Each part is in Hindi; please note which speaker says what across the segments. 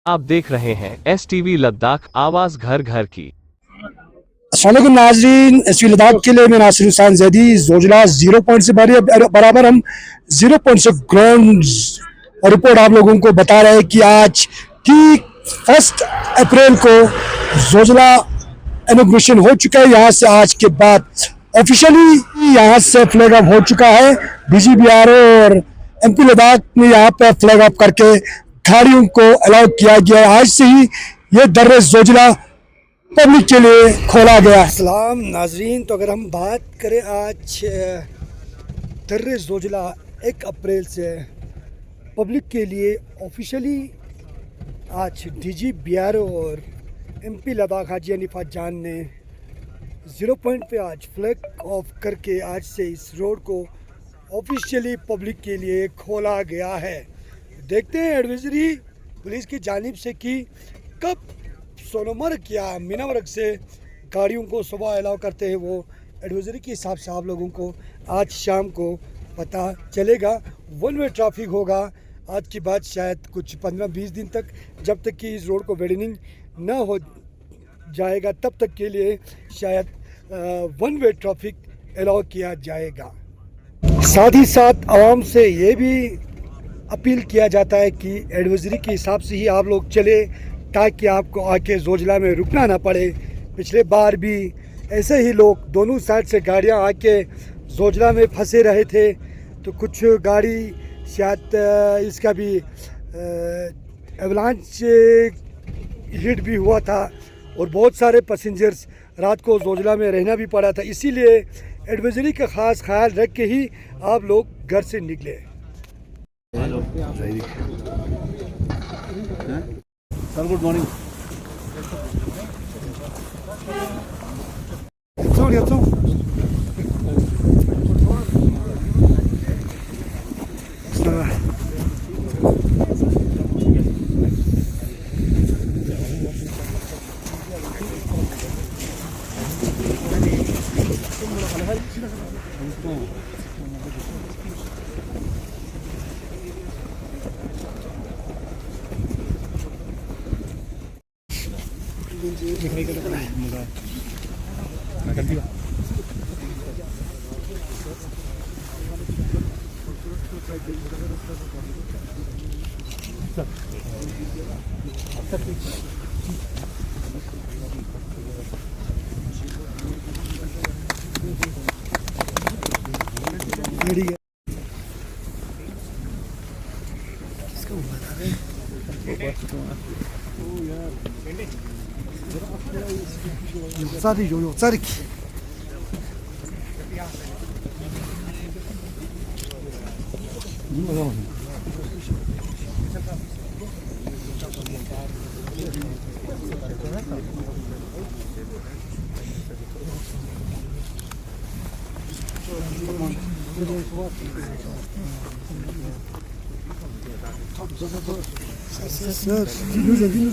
Speaker 1: आप देख रहे हैं STV लद्दाख, आवाज घर घर की।
Speaker 2: अस्सलाम नाजरीन, STV लद्दाख के लिए मैं नासिर हुसैन जैदी। जोजिला 0 पॉइंट से बराबर हम 0 पॉइंट से ग्राउंड रिपोर्ट आप लोगों को बता रहे हैं कि आज ठीक 1 अप्रैल को जोजिला इनॉग्रेशन हो चुका है। यहाँ से आज के बाद ऑफिशियली यहाँ से फ्लैग ऑफ हो चुका है। DGBRO और MP लद्दाख ने यहाँ पर फ्लैग ऑफ करके गाड़ियों को अलाउ किया गया है। आज से ही ये दर्रे जोजिला पब्लिक के लिए खोला गया है। सलाम नाजरीन, तो अगर हम बात करें आज दर्रे जोजिला 1 अप्रैल से पब्लिक के लिए ऑफिशियली आज DGBRO और MP लद्दाख हाजी हनीफा जान ने 0 पॉइंट पे आज फ्लैग ऑफ करके आज से इस रोड को ऑफिशियली पब्लिक के लिए खोला गया है। देखते हैं एडवाइजरी पुलिस की जानिब से कि कब सोनमर्ग या मीनामर्ग से गाड़ियों को सुबह अलाउ करते हैं। वो एडवाइजरी के हिसाब से आप लोगों को आज शाम को पता चलेगा। 1 वे ट्रैफिक होगा आज की बात शायद कुछ 15-20 दिन तक, जब तक कि इस रोड को वेडनिंग ना हो जाएगा तब तक के लिए शायद 1 वे ट्रैफिक अलाउ किया जाएगा। साथ ही साथ आवाम से ये भी अपील किया जाता है कि एडवाइजरी के हिसाब से ही आप लोग चले ताकि आपको आके जोजिला में रुकना ना पड़े। पिछले बार भी ऐसे ही लोग दोनों साइड से गाड़ियां आके जोजिला में फंसे रहे थे, तो कुछ गाड़ी शायद इसका भी एवलांच हिट भी हुआ था और बहुत सारे पैसेंजर्स रात को जोजिला में रहना भी पड़ा था। इसीलिए एडवाइजरी का ख़ास ख्याल रख के ही आप लोग घर से निकले।
Speaker 3: Sir good morning.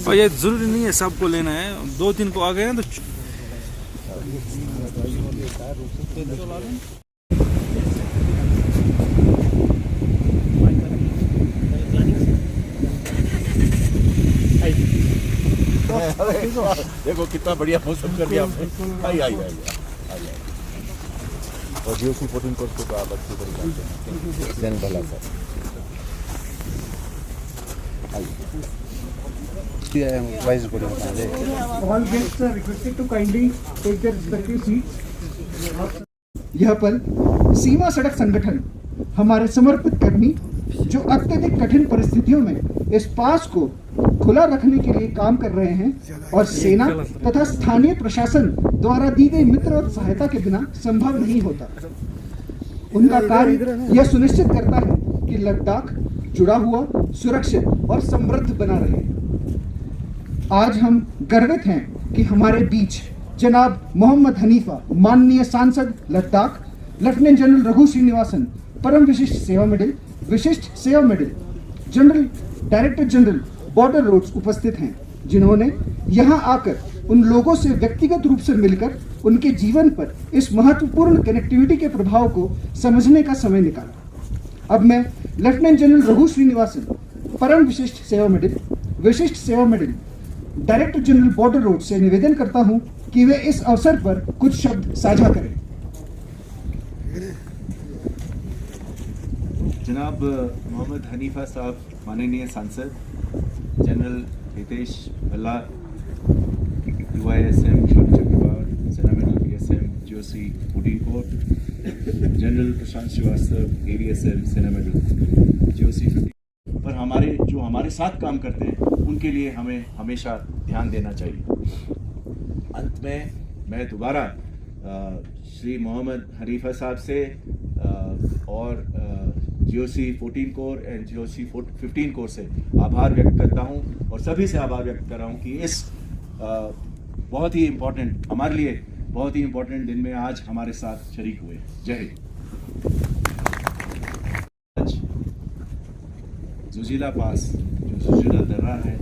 Speaker 4: और ये जरूरी नहीं है सबको लेना है, 2-3 को आ गए ना तो
Speaker 3: देखो कितना बढ़िया मौसम कर दिया आपने। आई और GOC 14 कोर्स को आप अच्छी तरीके से भला sir
Speaker 5: All guests are requested to kindly take their respective seats. यह पल सीमा सड़क संगठन हमारे समर्पित कर्मी जो अत्यधिक कठिन परिस्थितियों में इस पास को खुला रखने के लिए काम कर रहे हैं और सेना तथा स्थानीय प्रशासन द्वारा दी गई मित्र और सहायता के बिना संभव नहीं होता। उनका कार्य यह सुनिश्चित करता है कि लद्दाख जुड़ा हुआ, सुरक्षित और समृद्ध बना रहे। आज हम गर्वित हैं कि हमारे बीच जनाब मोहम्मद हनीफा, माननीय सांसद Ladakh, lieutenant general Raghu Srinivasan, Param Vishisht Seva medal, Vishisht Seva medal, general director general border roads उपस्थित हैं, जिन्होंने यहां आकर उन लोगों से व्यक्तिगत रूप से मिलकर उनके जीवन पर इस महत्वपूर्ण कनेक्टिविटी के प्रभाव को समझने का समय निकाला। अब मैं lieutenant general Raghu Srinivasan, Param Vishisht Seva medal, Vishisht Seva medal director general border road से निवेदन करता हूं कि वे इस अवसर पर कुछ शब्द साझा करें।
Speaker 6: जनाब मोहम्मद हनीफा साहब, माननीय सांसद, जनरल हितेश भल्ला, UISM शोक चक्रवार, सेना मेडल PSM GOC फूडिंग, general Prashant Srivastava, AVSM Sena medal GOC 50। पर हमारे साथ काम करते हैं उनके लिए हमें हमेशा ध्यान देना चाहिए। अंत में मैं दोबारा श्री मोहम्मद हनीफा साहब से और GOC 14 core and GOC 15 core से आभार व्यक्त करता हूं और सभी से आभार व्यक्त कर रहा हूं कि इस बहुत ही इम्पोर्टेंट, हमारे लिए बहुत ही इम्पोर्टेंट दिन में आज हमारे साथ शरीक हुए। जय हिंद। जुजीला पास, जो जुजीला दर्रा है,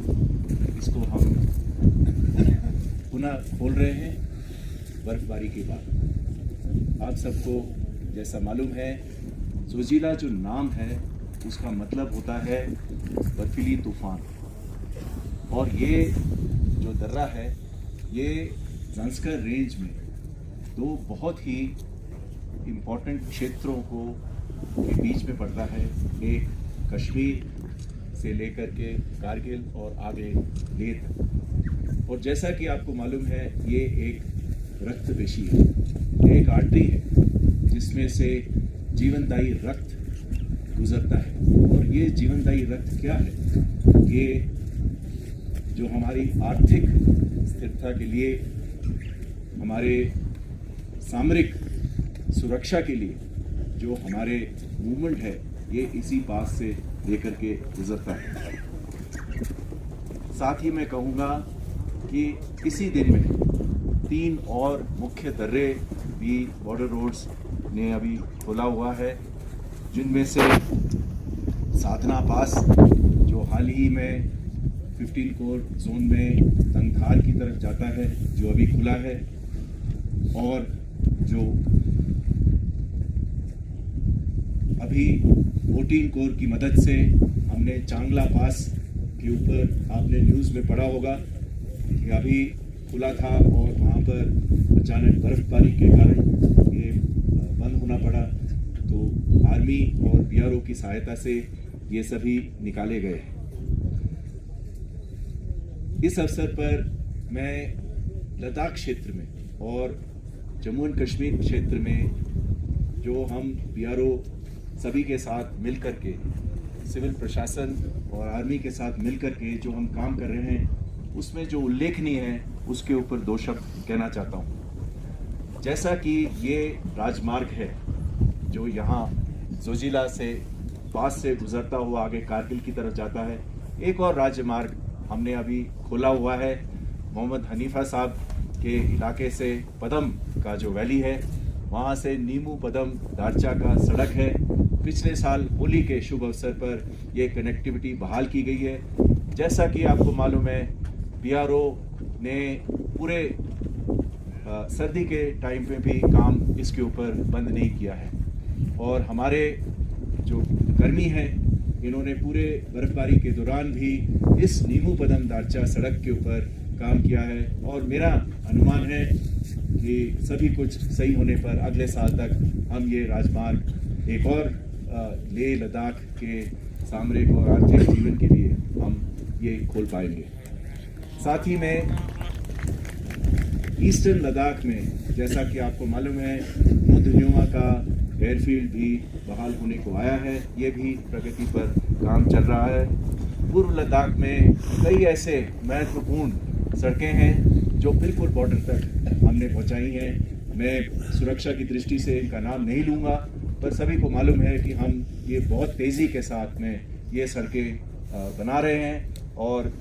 Speaker 6: इसको हम पुनः खोल रहे हैं बर्फबारी के बाद। आप सबको जैसा मालूम है, जुजीला जो नाम है उसका मतलब होता है बर्फीली तूफान, और ये जो दर्रा है ये ज़ांस्कर रेंज में दो बहुत ही इम्पोर्टेंट क्षेत्रों के बीच में पड़ता है। एक कश्मीर से लेकर के कारगिल और आगे लेह तक। और जैसा कि आपको मालूम है, ये एक रक्त पेशी है, ये एक आर्टरी है जिसमें से जीवनदायी रक्त गुजरता है। और ये जीवनदायी रक्त क्या है? ये जो हमारी आर्थिक स्थिरता के लिए, हमारे सामरिक सुरक्षा के लिए जो हमारे मूवमेंट है, ये इसी पास से लेकर के गुजरता है। साथ ही मैं कहूँगा कि इसी दिन में 3 और मुख्य दर्रे भी बॉर्डर रोड्स ने अभी खोला हुआ है, जिनमें से साधना पास जो हाल ही में 15 कोर जोन में तंगधार की तरफ जाता है, जो अभी खुला है, और जो अभी 14 कोर की मदद से हमने चांगला पास के ऊपर, आपने न्यूज़ में पढ़ा होगा कि अभी खुला था और वहाँ पर अचानक बर्फबारी के कारण ये बंद होना पड़ा। तो आर्मी और BRO की सहायता से ये सभी निकाले गए। इस अवसर पर मैं लद्दाख क्षेत्र में और जम्मू एंड कश्मीर क्षेत्र में जो हम BRO सभी के साथ मिलकर के, सिविल प्रशासन और आर्मी के साथ मिलकर के जो हम काम कर रहे हैं, उसमें जो उल्लेखनीय है उसके ऊपर 2 शब्द कहना चाहता हूँ। जैसा कि ये राजमार्ग है जो यहाँ जोजिला से पास से गुजरता हुआ आगे कारगिल की तरफ जाता है, एक और राजमार्ग हमने अभी खोला हुआ है मोहम्मद हनीफा साहब के इलाके से पदम का जो वैली है, वहाँ से नीमू पदम दारचा का सड़क है। पिछले साल होली के शुभ अवसर पर यह कनेक्टिविटी बहाल की गई है। जैसा कि आपको मालूम है, BRO ने पूरे सर्दी के टाइम पे भी काम इसके ऊपर बंद नहीं किया है, और हमारे जो कर्मी हैं इन्होंने पूरे बर्फबारी के दौरान भी इस नीमू पदम दारचा सड़क के ऊपर काम किया है। और मेरा अनुमान है कि सभी कुछ सही होने पर अगले साल तक हम ये राजमार्ग एक और लेह लद्दाख के सामरिक और आर्थिक जीवन के लिए हम ये खोल पाएंगे। साथ ही में ईस्टर्न लद्दाख में, जैसा कि आपको मालूम है, मुद्दनुमा का एयरफील्ड भी बहाल होने को आया है, ये भी प्रगति पर काम चल रहा है। पूर्व लद्दाख में कई ऐसे महत्वपूर्ण सड़कें हैं जो बिल्कुल बॉर्डर तक हमने पहुंचाई हैं। मैं सुरक्षा की दृष्टि से इनका नाम नहीं लूँगा, पर सभी को मालूम है कि हम ये बहुत तेज़ी के साथ में ये सड़कें बना रहे हैं। और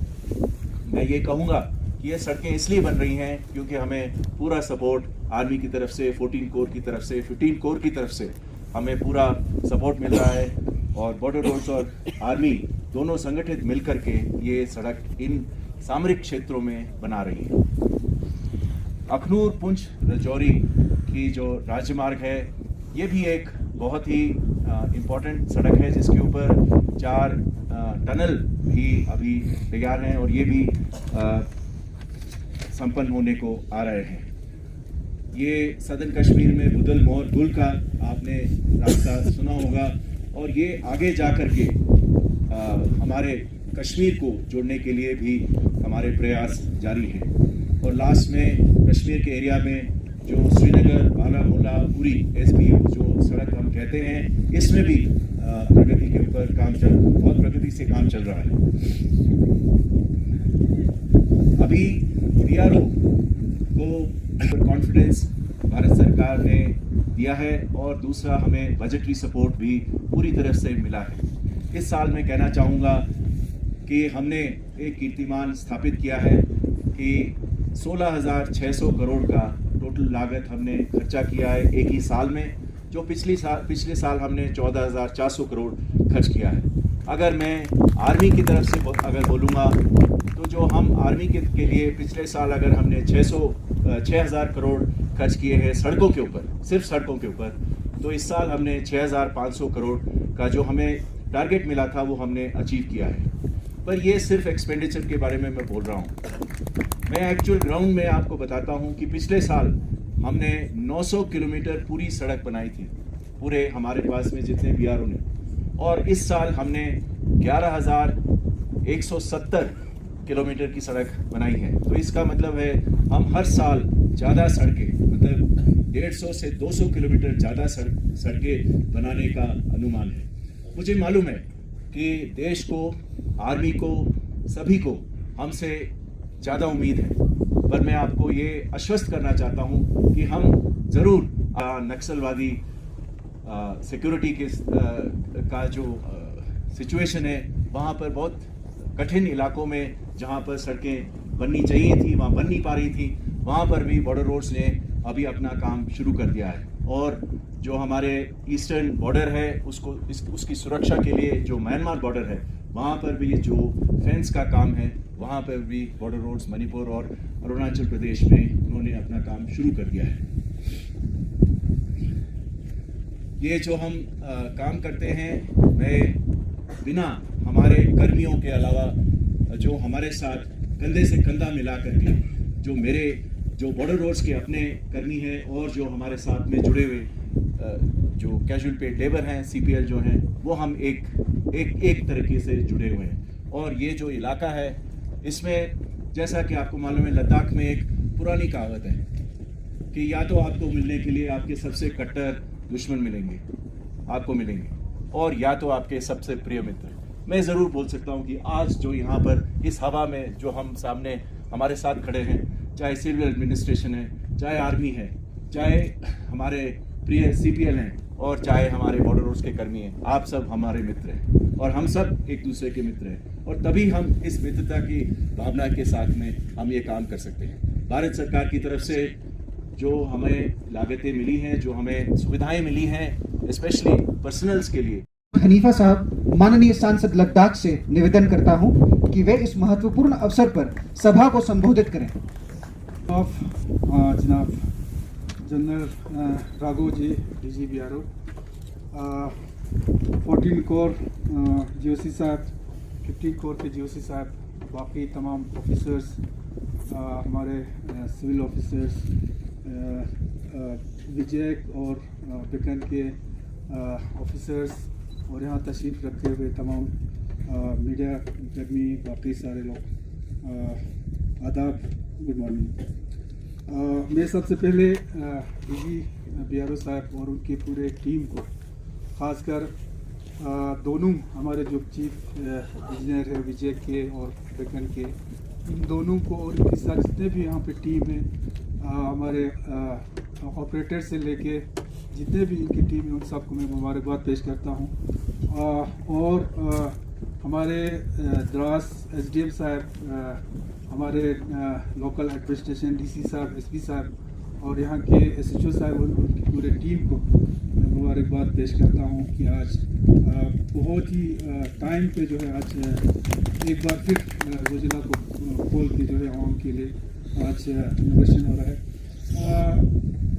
Speaker 6: मैं ये कहूँगा कि ये सड़कें इसलिए बन रही हैं क्योंकि हमें पूरा सपोर्ट आर्मी की तरफ से, 14 कोर की तरफ से, 15 कोर की तरफ से हमें पूरा सपोर्ट मिल रहा है। और बॉर्डर रोड्स और आर्मी दोनों संगठित मिलकर के ये सड़क इन सामरिक क्षेत्रों में बना रही है। अखनूर पुंछ राजौरी की जो राजमार्ग है, ये भी एक बहुत ही इम्पोर्टेंट सड़क है जिसके ऊपर 4 टनल भी अभी तैयार हैं और ये भी संपन्न होने को आ रहे हैं। ये सदर्न कश्मीर में बुदल मोर गुल का आपने रास्ता सुना होगा और ये आगे जा कर के हमारे कश्मीर को जोड़ने के लिए भी हमारे प्रयास जारी हैं। और लास्ट में कश्मीर के एरिया में जो श्रीनगर बारामूला उरी SBU जो सड़क हम कहते हैं, इसमें भी प्रगति के ऊपर बहुत प्रगति से काम चल रहा है। अभी BRO को कॉन्फिडेंस भारत सरकार ने दिया है और दूसरा हमें बजटरी सपोर्ट भी पूरी तरह से मिला है। इस साल मैं कहना चाहूँगा कि हमने एक कीर्तिमान स्थापित किया है कि 16,600 करोड़ का टोटल लागत हमने खर्चा किया है एक ही साल में, जो पिछले साल हमने 14,400 करोड़ खर्च किया है। अगर मैं आर्मी की तरफ से अगर बोलूँगा तो जो हम आर्मी के लिए पिछले साल अगर हमने 6,000 करोड़ खर्च किए हैं सड़कों के ऊपर, सिर्फ सड़कों के ऊपर, तो इस साल हमने 6,500 करोड़ का जो हमें टारगेट मिला था वो हमने अचीव किया है। पर ये सिर्फ एक्सपेंडिचर के बारे में मैं बोल रहा हूँ। मैं एक्चुअल ग्राउंड में आपको बताता हूँ कि पिछले साल हमने 900 किलोमीटर पूरी सड़क बनाई थी, पूरे हमारे पास में जितने BRO ने, और इस साल हमने 11,170 किलोमीटर की सड़क बनाई है। तो इसका मतलब है हम हर साल ज़्यादा सड़कें, मतलब 150 से 200 किलोमीटर ज़्यादा सड़कें बनाने का अनुमान है। मुझे मालूम है कि देश को, आर्मी को, सभी को हमसे ज़्यादा उम्मीद है, पर मैं आपको ये आश्वस्त करना चाहता हूँ कि हम ज़रूर नक्सलवादी सिक्योरिटी के का जो सिचुएशन है वहाँ पर बहुत कठिन इलाकों में जहाँ पर सड़कें बननी चाहिए थी वहाँ बन नहीं पा रही थी, वहाँ पर भी बॉर्डर रोड्स ने अभी अपना काम शुरू कर दिया है। और जो हमारे ईस्टर्न बॉर्डर है उसकी सुरक्षा के लिए जो म्यांमार बॉर्डर है वहाँ पर भी जो फेंस का काम है, वहाँ पर भी बॉर्डर रोड्स मणिपुर और अरुणाचल प्रदेश में उन्होंने अपना काम शुरू कर दिया है। ये जो हम काम करते हैं, मैं बिना हमारे कर्मियों के अलावा जो हमारे साथ कंधे से कंधा मिला करके जो बॉर्डर रोड्स के अपने कर्मी हैं और जो हमारे साथ में जुड़े हुए जो कैजुअल पेड लेबर हैं, CPL जो हैं, वो हम एक तरीके से जुड़े हुए हैं। और ये जो इलाका है इसमें जैसा कि आपको मालूम है, लद्दाख में एक पुरानी कहावत है कि या तो आपको मिलने के लिए आपके सबसे कट्टर दुश्मन आपको मिलेंगे और या तो आपके सबसे प्रिय मित्र। मैं ज़रूर बोल सकता हूँ कि आज जो यहाँ पर इस हवा में जो हम सामने हमारे साथ खड़े हैं, चाहे सिविल एडमिनिस्ट्रेशन है, चाहे आर्मी है, चाहे हमारे प्रिय CPL हैं और चाहे हमारे बॉर्डर रोड्स के कर्मी हैं, आप सब हमारे मित्र हैं और हम सब एक दूसरे के मित्र हैं और तभी हम इस मित्रता की भावना के साथ में हम ये काम कर सकते हैं। भारत सरकार की तरफ से जो हमें लागतें मिली हैं, जो हमें सुविधाएं मिली हैं, स्पेशली पर्सनल्स के लिए।
Speaker 5: हनीफा साहब, माननीय सांसद लद्दाख से निवेदन करता हूं कि वे इस महत्वपूर्ण अवसर पर सभा को संबोधित करें।
Speaker 7: जनाब general Raghav ji, DG BRO, 14 core GOC साहब, 15 कोर के GOC साहब, बाकी तमाम ऑफिसर्स, हमारे सिविल ऑफिसर्स, विजय और बेकन के ऑफिसर्स और यहाँ तशरीफ़ रखे हुए तमाम मीडिया कर्मी, बाकी सारे लोग, आदाब, गुड मॉर्निंग। मैं सबसे पहले DG BRO साहब और उनकी पूरे टीम को, ख़ासकर दोनों हमारे जो चीफ इंजीनियर है विजय के और बेकन के, इन दोनों को और इनके साथ जितने भी यहाँ पे टीम है, हमारे ऑपरेटर से लेके जितने भी इनकी टीम है, उन सबको मैं मुबारकबाद पेश करता हूँ। और हमारे द्रास SDM साहब, हमारे लोकल एडमिनिस्ट्रेशन DC साहब, SP साहब और यहाँ के SHO साहब और उनकी पूरे टीम को मैं मुबारकबाद पेश करता हूँ कि आज बहुत ही टाइम पे जो है आज एक बार फिर जोजिला को खोल के जो है आवाम के लिए आज इनोवेशन हो रहा है।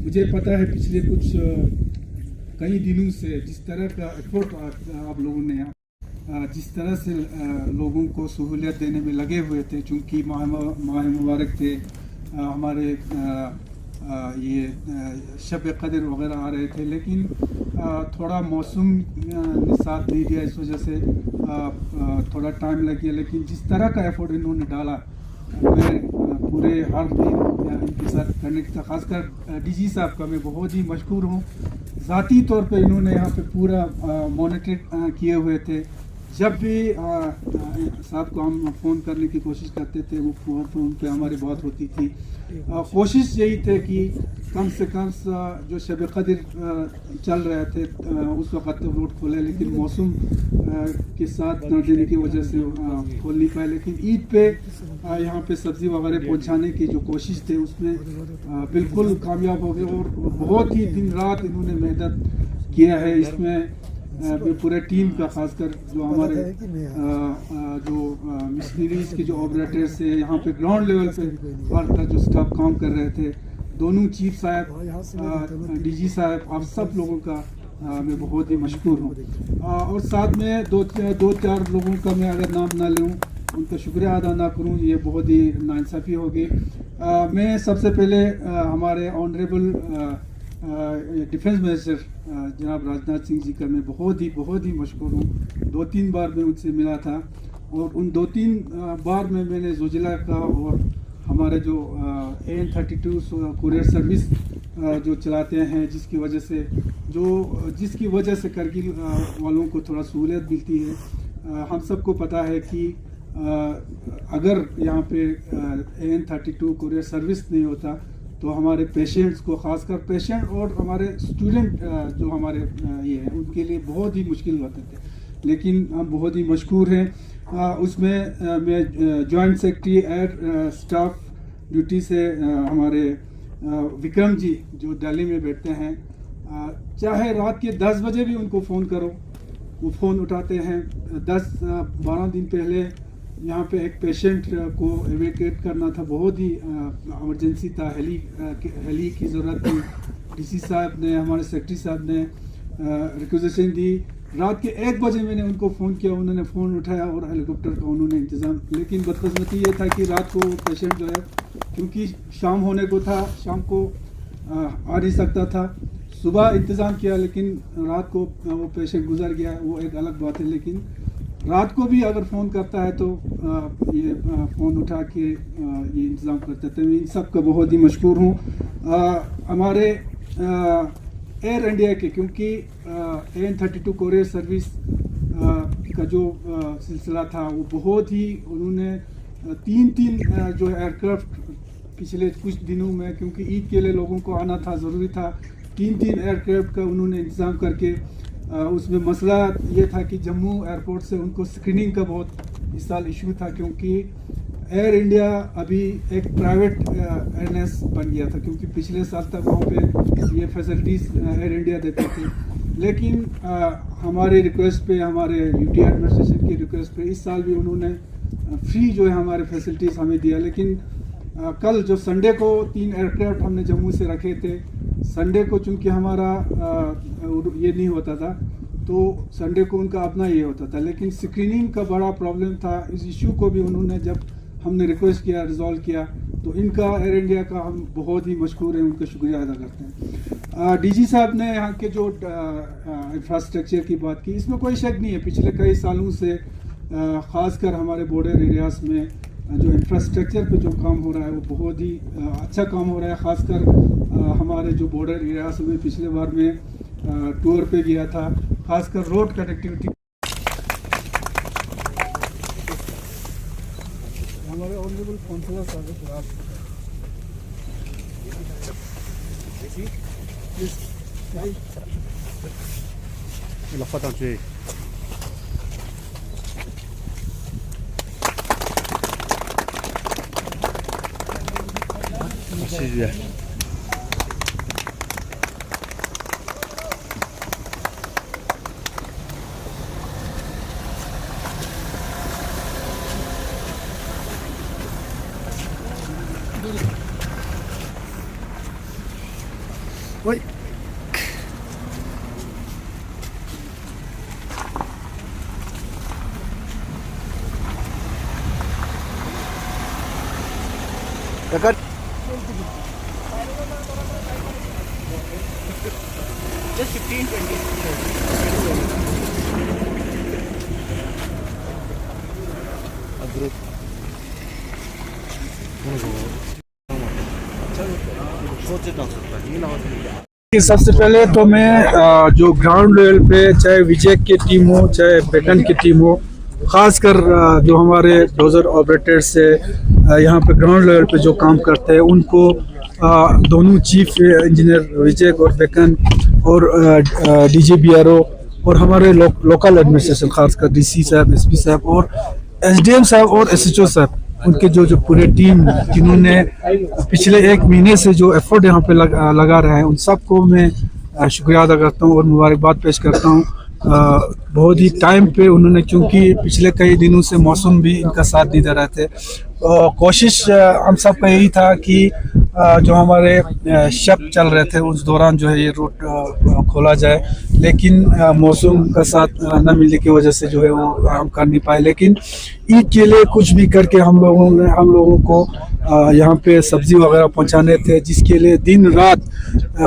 Speaker 7: मुझे पता है पिछले कुछ कई दिनों से जिस तरह का एफर्ट आप लोगों ने यहाँ जिस तरह से लोगों को सहूलियत देने में लगे हुए थे, चूँकि माह मुबारक थे, हमारे ये शब कदर वगैरह आ रहे थे, लेकिन थोड़ा मौसम ने साथ नहीं दिया, इस वजह से थोड़ा टाइम लग गया। लेकिन जिस तरह का एफर्ट इन्होंने डाला, मैं पूरे हर दिन इनके साथ कनेक्ट था। खासकर डीजी साहब का मैं बहुत ही मशहूर हूँ। ज़ाती तौर पे इन्होंने यहाँ पे पूरा मॉनिटर किए हुए थे। जब भी साहब को हम फ़ोन करने की कोशिश करते थे, वो फ़ोन पे हमारी बात होती थी। कोशिश यही थे कि कम से कम जो शब कदर चल रहे थे उस वक़्त तो रोड खोले, लेकिन मौसम के साथ न देने की वजह से खोल नहीं पाए। लेकिन ईद पे यहाँ पे सब्ज़ी वगैरह पहुँचाने की जो कोशिश थे उसमें बिल्कुल कामयाब हो गए, और बहुत ही दिन रात इन्होंने मेहनत किया है। इसमें पूरे टीम का, खासकर जो हमारे जो मिशनरीज के जो ऑपरेटर्स है, यहाँ पे ग्राउंड लेवल पे हर जो स्टाफ काम कर रहे थे, दोनों चीफ साहब, डीजी साहब, आप सब लोगों का मैं बहुत ही मशहूर हूँ। और साथ में दो चार लोगों का मैं अगर नाम ना लूँ, उनका शुक्रिया अदा ना करूँ, ये बहुत ही नाइंसाफ़ी होगी। मैं सबसे पहले हमारे ऑनरेबल डिफेंस मिनिस्टर जनाब राजनाथ सिंह जी का मैं बहुत ही मशहूर हूँ। 2-3 बार मैं उनसे मिला था, और उन 2-3 बार में मैंने जोजिला का और हमारे जो AN-32 कुरियर सर्विस जो चलाते हैं, जिसकी वजह से करगिल वालों को थोड़ा सहूलियत मिलती है। हम सबको पता है कि अगर यहाँ पे AN-32 कुरियर सर्विस नहीं होता तो हमारे पेशेंट्स को, खासकर पेशेंट और हमारे स्टूडेंट जो हमारे ये हैं, उनके लिए बहुत ही मुश्किल होते थे। लेकिन हम बहुत ही मशहूर हैं। उसमें मैं joint secretary air staff duty से हमारे विक्रम जी जो दिल्ली में बैठते हैं, चाहे रात के 10 बजे भी उनको फ़ोन करो, वो फ़ोन उठाते हैं। 10-12 दिन पहले यहाँ पे एक पेशेंट को एवेक्यूएट करना था, बहुत ही इमरजेंसी था, हेली की ज़रूरत थी। डीसी साहब ने, हमारे सेक्रेटरी साहब ने रिक्वेजिशन दी। रात के 1 बजे मैंने उनको फ़ोन किया, उन्होंने फ़ोन उठाया और हेलीकॉप्टर का उन्होंने इंतज़ाम। लेकिन बदकिस्मती ये था कि रात को पेशेंट जो है, क्योंकि शाम होने को था, शाम को आ नहीं सकता था। सुबह इंतज़ाम किया, लेकिन रात को वो पेशेंट गुजर गया, वो एक अलग बात है। लेकिन रात को भी अगर फ़ोन करता है तो ये फ़ोन उठा के ये इंतज़ाम करते थे। मैं इन सब का बहुत ही मशहूर हूँ। हमारे एयर इंडिया के, क्योंकि AN-32 कुरियर सर्विस का जो सिलसिला था, वो बहुत ही, उन्होंने 3 जो एयरक्राफ्ट पिछले कुछ दिनों में, क्योंकि ईद के लिए लोगों को आना था, ज़रूरी था, 3 एयरक्राफ्ट का उन्होंने इंतज़ाम करके उसमें मसला ये था कि जम्मू एयरपोर्ट से उनको स्क्रीनिंग का बहुत इस साल इशू था, क्योंकि एयर इंडिया अभी एक प्राइवेट एयरलाइंस बन गया था, क्योंकि पिछले साल तक वहाँ पे ये फैसिलिटीज़ एयर इंडिया देते थे। लेकिन हमारे रिक्वेस्ट पे, हमारे यूटी एडमिनिस्ट्रेशन की रिक्वेस्ट पे, इस साल भी उन्होंने फ्री जो है हमारे फैसिलिटीज़ हमें दिया। लेकिन कल जो संडे को 3 एयरक्राफ्ट हमने जम्मू से रखे थे, संडे को चूँकि हमारा ये नहीं होता था, तो संडे को उनका अपना ये होता था। लेकिन स्क्रीनिंग का बड़ा प्रॉब्लम था, इस इशू को भी उन्होंने, जब हमने रिक्वेस्ट किया, रिजॉल्व किया, तो इनका, एयर इंडिया का हम बहुत ही मशहूर हैं, उनका शुक्रिया अदा करते हैं। डीजी साहब ने यहाँ के जो इंफ्रास्ट्रक्चर की बात की, इसमें कोई शक नहीं है। पिछले कई सालों से ख़ासकर हमारे बॉर्डर एरियाज़ में जो इंफ्रास्ट्रक्चर पे जो काम हो रहा है, वो बहुत ही अच्छा काम हो रहा है। ख़ासकर हमारे जो बॉर्डर एरियाज़ में, पिछले बार में टूर पे गया था, ख़ासकर रोड कनेक्टिविटी। हमारे ऑनरेबल काउंसिलर साहब
Speaker 2: वही
Speaker 7: कि सबसे पहले तो मैं जो ग्राउंड लेवल पे चाहे विजय की टीम हो चाहे बेकन की टीम हो, ख़ासकर जो हमारे डोजर ऑपरेटर्स है यहाँ पे ग्राउंड लेवल पे जो काम करते हैं उनको दोनों चीफ इंजीनियर विजय और बेकन और डीजी बीआरओ और हमारे लोकल एडमिनिस्ट्रेशन खासकर डीसी साहब, एसपी साहब और एसडीएम साहब और एसएचओ साहब, उनके जो पूरे टीम जिन्होंने पिछले 1 महीने से जो एफर्ट यहाँ पे लगा रहे हैं, उन सबको मैं शुक्रिया अदा करता हूँ और मुबारकबाद पेश करता हूँ। बहुत ही टाइम पे उन्होंने, क्योंकि पिछले कई दिनों से मौसम भी इनका साथ नहीं दे रहे थे, कोशिश हम सब का यही था कि जो हमारे शब चल रहे थे उस दौरान जो है ये रूट खोला जाए, लेकिन मौसम का साथ न मिलने की वजह से जो है वो हम कर नहीं पाए। लेकिन ईद के लिए कुछ भी करके हम लोगों को यहाँ पे सब्जी वगैरह पहुँचाने थे, जिसके लिए दिन रात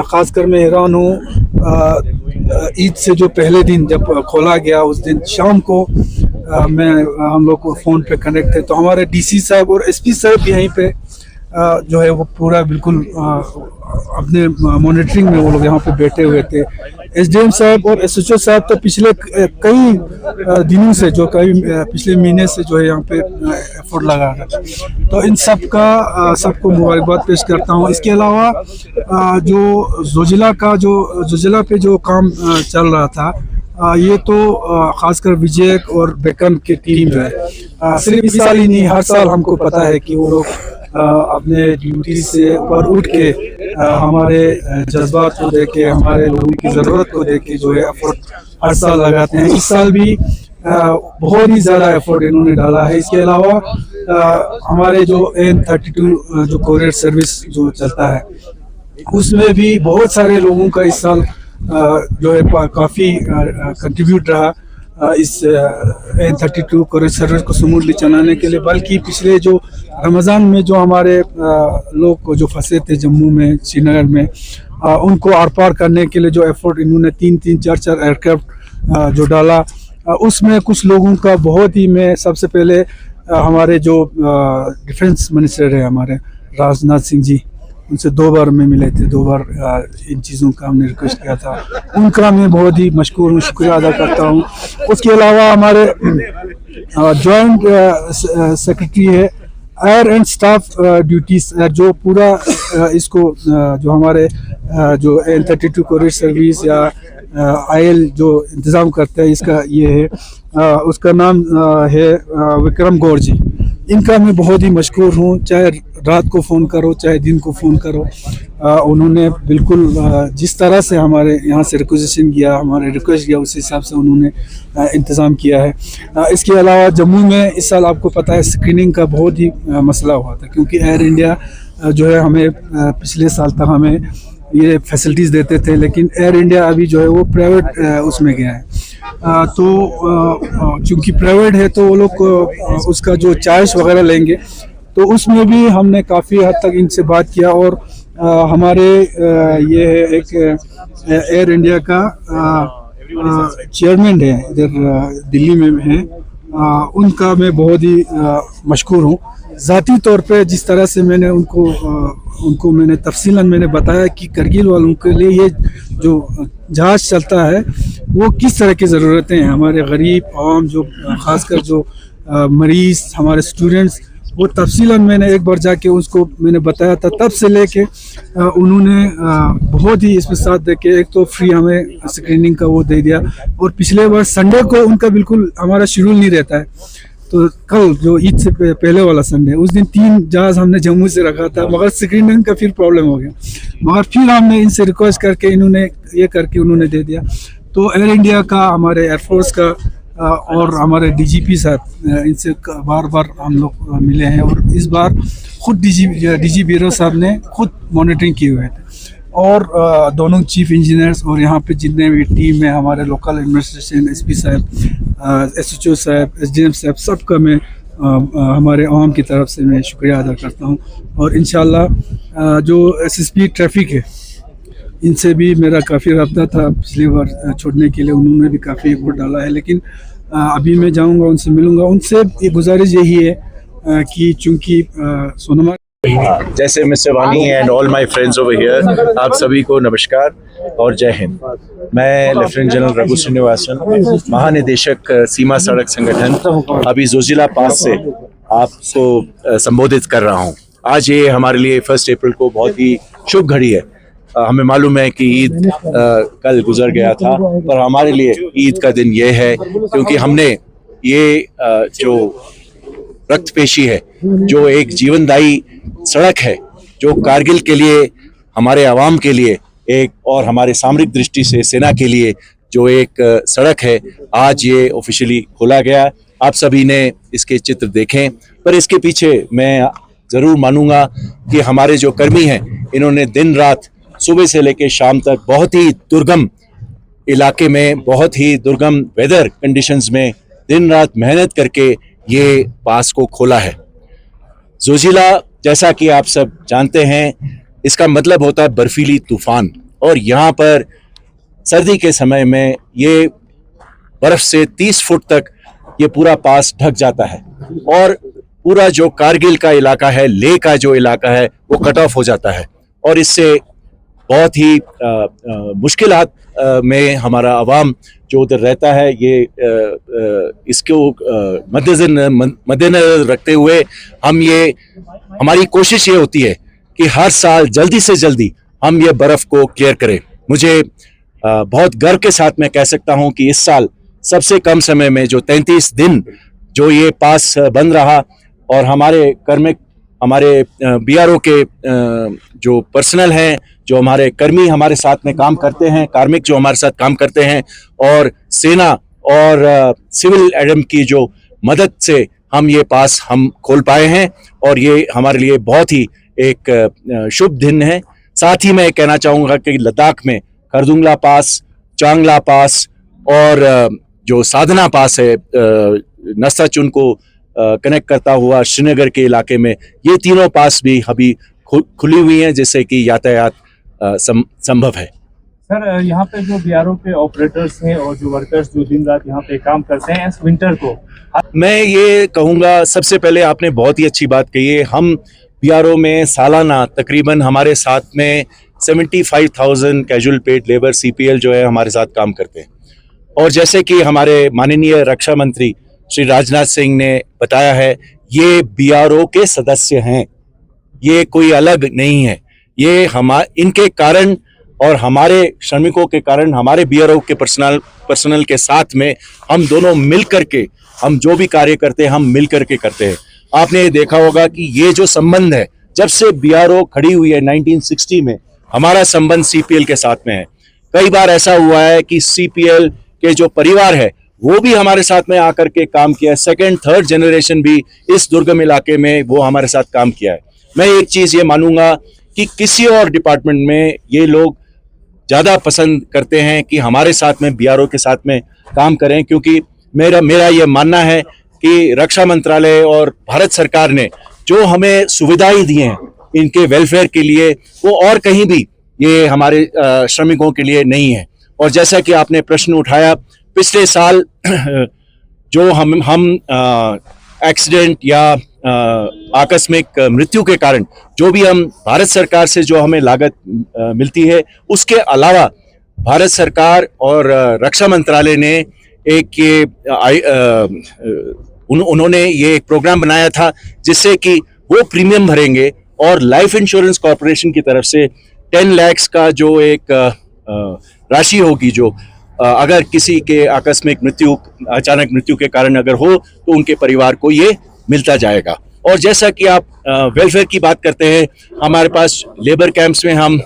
Speaker 7: ख़ासकर मैं हैरान हूँ। ईद से जो पहले दिन जब खोला गया उस दिन शाम को हम लोग को फ़ोन पे कनेक्ट थे, तो हमारे डीसी साहब और एसपी साहब यहीं पे जो है वो पूरा बिल्कुल अपने मॉनिटरिंग में वो लोग यहाँ पे बैठे हुए थे। एसडीएम साहब और एसएचओ साहब तो पिछले कई दिनों से जो पिछले महीने से जो है यहाँ पे एफर्ट लगा रहे थे, तो इन सब का सबको मुबारकबाद पेश करता हूँ। इसके अलावा जो जोजिला पे जो काम चल रहा था, ये तो खासकर विजय और बेकन की टीम जो है सिर्फ इस साल ही नहीं, हर साल हमको पता है कि वो लोग अपने ड्यूटी से ऊपर उठ के हमारे जज्बात को देख के, हमारे लोगों की ज़रूरत को देख के जो है एफर्ट हर साल लगाते हैं। इस साल भी बहुत ही ज़्यादा एफर्ट इन्होंने डाला है। इसके अलावा हमारे जो AN32 जो कोरियर सर्विस जो चलता है, उसमें भी बहुत सारे लोगों का इस साल जो है काफ़ी कंट्रीब्यूट रहा इस AN32 कोरियर सर्विस को स्मूथली चलाने के लिए। बल्कि पिछले जो रमज़ान में जो हमारे लोग को जो फंसे थे जम्मू में, श्रीनगर में, उनको आर पार करने के लिए जो एफर्ट इन्होंने 3-3, 4-4 एयरक्राफ्ट जो डाला, उसमें कुछ लोगों का बहुत ही, मैं सबसे पहले हमारे जो डिफेंस मिनिस्टर है हमारे राजनाथ सिंह जी, उनसे 2 बार में मिले थे, 2 बार इन चीज़ों का हमने रिक्वेस्ट किया था, उनका मैं बहुत ही मशकूर हूँ, शुक्रिया अदा करता हूँ। उसके अलावा हमारे जॉइंट सेक्रेटरी है एयर एंड स्टाफ ड्यूटीज़, जो पूरा इसको जो हमारे जो AN32 कोरियर सर्विस या IL जो इंतज़ाम करते हैं, इसका ये है, उसका नाम है विक्रम गौर जी। इनका मैं बहुत ही मशकूर हूँ, चाहे रात को फ़ोन करो चाहे दिन को फ़ोन करो, उन्होंने बिल्कुल जिस तरह से हमारे यहाँ से रिक्वेजिशन किया, हमारे रिक्वेस्ट किया, उस हिसाब से उन्होंने इंतज़ाम किया है। इसके अलावा जम्मू में इस साल आपको पता है स्क्रीनिंग का बहुत ही मसला हुआ था, क्योंकि एयर इंडिया जो है हमें पिछले साल तक हमें ये फैसिलिटीज़ देते थे, लेकिन एयर इंडिया अभी जो है वो प्राइवेट उसमें गया है। तो चूँकि प्राइवेट है तो वो लोग उसका जो चार्ज वगैरह लेंगे, तो उसमें भी हमने काफ़ी हद तक इनसे बात किया। और हमारे ये है एक एयर इंडिया का चेयरमैन है इधर दिल्ली में है, उनका मैं बहुत ही मशकूर हूँ। ज़ाती तौर पे जिस तरह से मैंने उनको मैंने तफसीलन मैंने बताया कि करगिल वालों के लिए ये जो जहाज़ चलता है वो किस तरह की ज़रूरतें हैं, हमारे गरीब आवाम जो ख़ासकर जो मरीज़, हमारे स्टूडेंट्स, वो तफसीलन मैंने एक बार जाके उसको मैंने बताया था। तब से लेके उन्होंने बहुत ही इसमें साथ दे के, एक तो फ्री हमें स्क्रीनिंग का वो दे दिया, और पिछले बार संडे को उनका बिल्कुल हमारा शेड्यूल नहीं रहता है, तो कल जो ईद से पहले वाला संडे, उस दिन 3 जहाज़ हमने जम्मू से रखा था, मगर स्क्रीनिंग का फिर प्रॉब्लम हो गया, मगर फिर हमने इनसे रिक्वेस्ट करके इन्होंने ये करके उन्होंने दे दिया। तो एयर इंडिया का, हमारे एयरफोर्स का और हमारे डीजीपी साहब, इनसे बार बार हम लोग मिले हैं, और इस बार खुद डीजी बीरो साहब ने खुद मॉनिटरिंग किए हुए थे, और दोनों चीफ इंजीनियर्स और यहाँ पे जितने भी टीम है, हमारे लोकल एडमिनिस्ट्रेशन, एसपी साहब, एसएचओ साहब, एसडीएम साहब, सबका मैं हमारे आवाम की तरफ से मैं शुक्रिया अदा करता हूँ। और इंशाअल्लाह जो SSP ट्रैफिक है इनसे भी मेरा काफ़ी रब्ता था पिछली बार छोड़ने के लिए, उन्होंने भी काफ़ी वोट डाला है, लेकिन अभी मैं जाऊंगा, उनसे मिलूंगा। उनसे ये गुजारिश यही है कि चूँकि सोनमा
Speaker 6: जैसे मिस्टर वानी and all my friends over here, आप सभी को नमस्कार और जय हिंद। मैं लेफ्टिनेंट जनरल रघु श्रीनिवासन, महानिदेशक सीमा सड़क संगठन, अभी जोजिला पास से आपको संबोधित कर रहा हूं। आज ये हमारे लिए 1 अप्रैल को बहुत ही शुभ घड़ी है। हमें मालूम है कि ईद कल गुजर गया था, पर हमारे लिए ईद का दिन ये है क्योंकि हमने ये जो रक्तपेशी है, जो एक जीवनदायी सड़क है, जो कारगिल के लिए, हमारे आवाम के लिए एक, और हमारे सामरिक दृष्टि से सेना के लिए जो एक सड़क है, आज ये ऑफिशियली खोला गया। आप सभी ने इसके चित्र देखें, पर इसके पीछे मैं ज़रूर मानूंगा कि हमारे जो कर्मी हैं, इन्होंने दिन रात, सुबह से लेकर शाम तक बहुत ही दुर्गम इलाके में, बहुत ही दुर्गम वेदर कंडीशंस में दिन रात मेहनत करके ये पास को खोला है। जोजिला, जैसा कि आप सब जानते हैं, इसका मतलब होता है बर्फीली तूफान, और यहाँ पर सर्दी के समय में ये बर्फ से 30 फुट तक ये पूरा पास ढक जाता है, और पूरा जो कारगिल का इलाका है, लेह का जो इलाका है, वो कट ऑफ हो जाता है। और इससे बहुत ही मुश्किलात में हमारा आवाम जो उधर रहता है, ये इसको मद्देनजर रखते हुए हमारी कोशिश ये होती है कि हर साल जल्दी से जल्दी हम ये बर्फ़ को क्लियर करें। मुझे बहुत गर्व के साथ मैं कह सकता हूँ कि इस साल सबसे कम समय में जो 33 दिन जो ये पास बंद रहा, और हमारे कार्मिक, हमारे BRO के जो पर्सनल हैं, जो हमारे कर्मी हमारे साथ में काम करते हैं, कार्मिक जो हमारे साथ काम करते हैं, और सेना और सिविल एडम की जो मदद से हम ये पास हम खोल पाए हैं, और ये हमारे लिए बहुत ही एक शुभ दिन है। साथ ही मैं कहना चाहूँगा कि लद्दाख में खरदुंगला पास, चांगला पास और जो साधना पास है, नस्ताचुन को कनेक्ट करता हुआ श्रीनगर के इलाके में, ये तीनों पास भी अभी खुली हुई हैं, जिससे कि यातायात संभव है।
Speaker 8: सर, यहाँ पे जो BRO के ऑपरेटर्स हैं और जो वर्कर्स जो दिन रात यहाँ पे काम करते हैं इस विंटर को,
Speaker 6: मैं ये कहूँगा, सबसे पहले आपने बहुत ही अच्छी बात कही है। हम BRO में सालाना तकरीबन हमारे साथ में 75,000 कैजुअल पेड लेबर CPL जो है हमारे साथ काम करते हैं, और जैसे कि हमारे माननीय रक्षा मंत्री श्री राजनाथ सिंह ने बताया है, ये BRO के सदस्य हैं, ये कोई अलग नहीं है। ये इनके कारण और हमारे श्रमिकों के कारण, हमारे BRO के पर्सनल के साथ में हम दोनों मिल करके, हम जो भी कार्य करते हैं हम मिल करके करते हैं। आपने देखा होगा कि ये जो संबंध है, जब से BRO खड़ी हुई है 1960 में, हमारा संबंध CPL के साथ में है। कई बार ऐसा हुआ है कि CPL के जो परिवार है वो भी हमारे साथ में आकर के काम किया है, 2nd, 3rd जनरेशन भी इस दुर्गम इलाके में वो हमारे साथ काम किया है। मैं एक चीज़ ये मानूंगा कि किसी और डिपार्टमेंट में ये लोग ज़्यादा पसंद करते हैं कि हमारे साथ में BRO के साथ में काम करें, क्योंकि मेरा ये मानना है कि रक्षा मंत्रालय और भारत सरकार ने जो हमें सुविधाएं दी हैं इनके वेलफेयर के लिए, वो और कहीं भी ये हमारे श्रमिकों के लिए नहीं है। और जैसा कि आपने प्रश्न उठाया, पिछले साल जो हम एक्सीडेंट या आकस्मिक मृत्यु के कारण जो भी हम भारत सरकार से जो हमें लागत मिलती है, उसके अलावा भारत सरकार और रक्षा मंत्रालय ने उन्होंने ये एक प्रोग्राम बनाया था जिससे कि वो प्रीमियम भरेंगे, और लाइफ इंश्योरेंस कॉर्पोरेशन की तरफ से 10 लाख का जो एक राशि होगी, जो अगर किसी के आकस्मिक मृत्यु, अचानक मृत्यु के कारण अगर हो, तो उनके परिवार को ये मिलता जाएगा। और जैसा कि आप वेलफेयर की बात करते हैं, हमारे पास लेबर कैंप्स में हम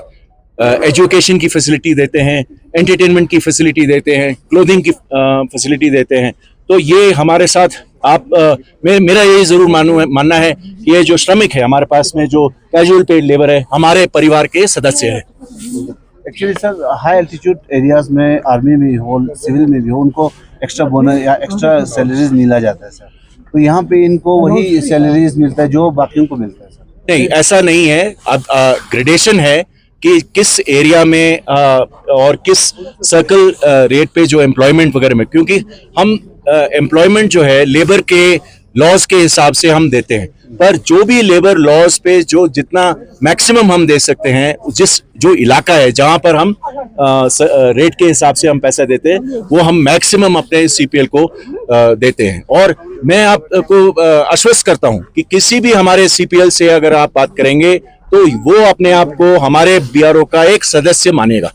Speaker 6: एजुकेशन की फैसिलिटी देते हैं, एंटरटेनमेंट की फैसिलिटी देते हैं, क्लोथिंग की फैसिलिटी देते हैं। तो ये हमारे साथ मेरा ये ज़रूर मानना है कि ये जो श्रमिक है हमारे पास में, जो कैजुअल पेड लेबर है, हमारे परिवार के सदस्य है।
Speaker 9: Actually sir, high altitude areas में आर्मी में भी हो, सिविल में भी हो, उनको एक्स्ट्रा बोनस या एक्स्ट्रा सैलरीज मिला जाता है सर। तो यहाँ पे इनको वही सैलरीज मिलता है जो बाकियों को मिलता है सर।
Speaker 6: नहीं, ऐसा नहीं है। अब ग्रेडेशन है कि किस एरिया में और किस सर्कल रेट पे जो एम्प्लॉयमेंट वगैरह में, क्योंकि हम एम्प्लॉयमेंट जो है लेबर के लॉज के हिसाब से हम देते हैं, पर जो भी लेबर लॉज पे जो जितना मैक्सिमम हम दे सकते हैं, जो इलाका है जहां पर हम रेट के हिसाब से हम पैसा देते हैं, वो हम मैक्सिमम अपने सीपीएल को देते हैं। और मैं आपको आश्वस्त करता हूं कि किसी भी हमारे सीपीएल से अगर आप बात करेंगे तो वो अपने आप को हमारे बीआरओ का एक सदस्य मानेगा।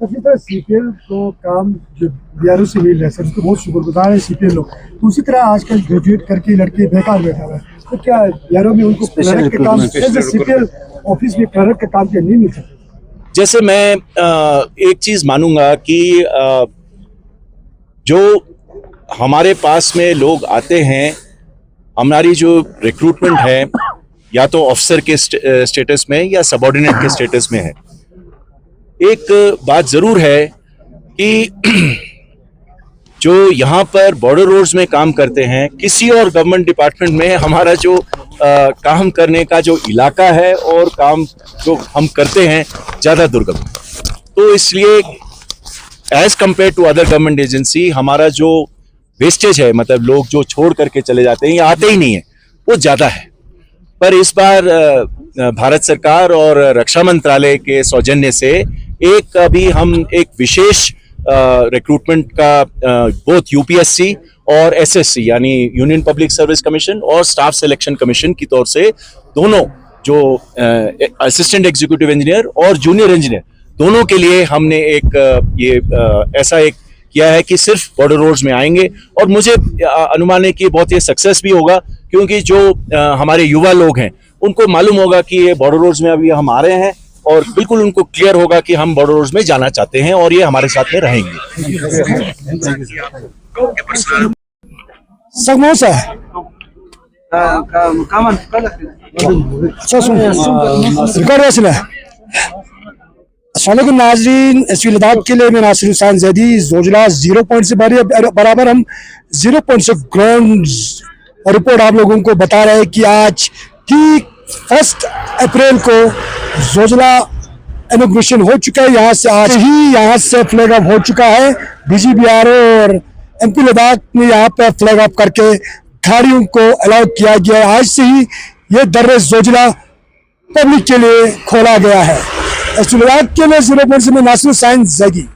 Speaker 2: इसी तरह सीपीएल को काम जो बीआरओ से मिल रहा है सर, उसको बहुत शुक्रगुजार है सीपीएल लोग। तो उसी तरह आजकल ग्रेजुएट करके लड़के बेकार बैठा हुआ है, तो क्या बीआरओ में उनको क्लर्क के काम, सीपीएल ऑफिस में क्लर्क का काम क्या नहीं मिल सकता?
Speaker 6: जैसे मैं एक चीज मानूंगा कि जो हमारे पास में लोग आते हैं, हमारी जो रिक्रूटमेंट है या तो ऑफिसर के स्टेटस में या सबऑर्डिनेट के स्टेटस में है, एक बात जरूर है कि जो यहाँ पर बॉर्डर रोड्स में काम करते हैं, किसी और गवर्नमेंट डिपार्टमेंट में हमारा जो काम करने का जो इलाका है और काम जो हम करते हैं ज़्यादा दुर्गम है। तो इसलिए as compare to other government agency हमारा जो वेस्टेज है, मतलब लोग जो छोड़ करके चले जाते हैं या आते ही नहीं है, वो ज़्यादा है। पर इस बार भारत सरकार और रक्षा मंत्रालय के सौजन्य से अभी हम एक विशेष रिक्रूटमेंट का बोथ यूपीएससी और एसएससी यानी यूनियन पब्लिक सर्विस कमीशन और स्टाफ सिलेक्शन कमीशन की तौर से दोनों जो असिस्टेंट एग्जीक्यूटिव इंजीनियर और जूनियर इंजीनियर दोनों के लिए हमने ऐसा एक किया है कि सिर्फ बॉर्डर रोड्स में आएंगे। और मुझे अनुमान है कि बहुत ही सक्सेस भी होगा, क्योंकि जो हमारे युवा लोग हैं उनको मालूम होगा कि ये बॉर्डर रोड्स में अभी हम आ रहे हैं और बिल्कुल उनको क्लियर होगा कि हम बॉर्डर रोड्स में जाना चाहते हैं और ये हमारे साथ में रहेंगे।
Speaker 2: समोसा अस्सलामुअलैकुम नाज़रीन, एसवी लद्दाख के लिए मैं नासिर हुसैन जैदी। जोजिला 0 पॉइंट से बराबर हम 0 पॉइंट से ग्राउंड रिपोर्ट आप लोगों को बता रहे हैं कि आज ठीक 1 अप्रैल को जोजिला इनॉग्रेशन हो चुका है। यहाँ से फ्लैग ऑफ हो चुका है। बीजीबीआरओ और एमपी लद्दाख ने यहाँ पे फ्लैग ऑफ करके गाड़ियों को अलाउ किया गया है। आज से ही ये दर्रे जोजिला पब्लिक के लिए खोला गया है। एसवी लद्दाख के लिए 0 पॉइंट से मैं नासिर हुसैन जैदी।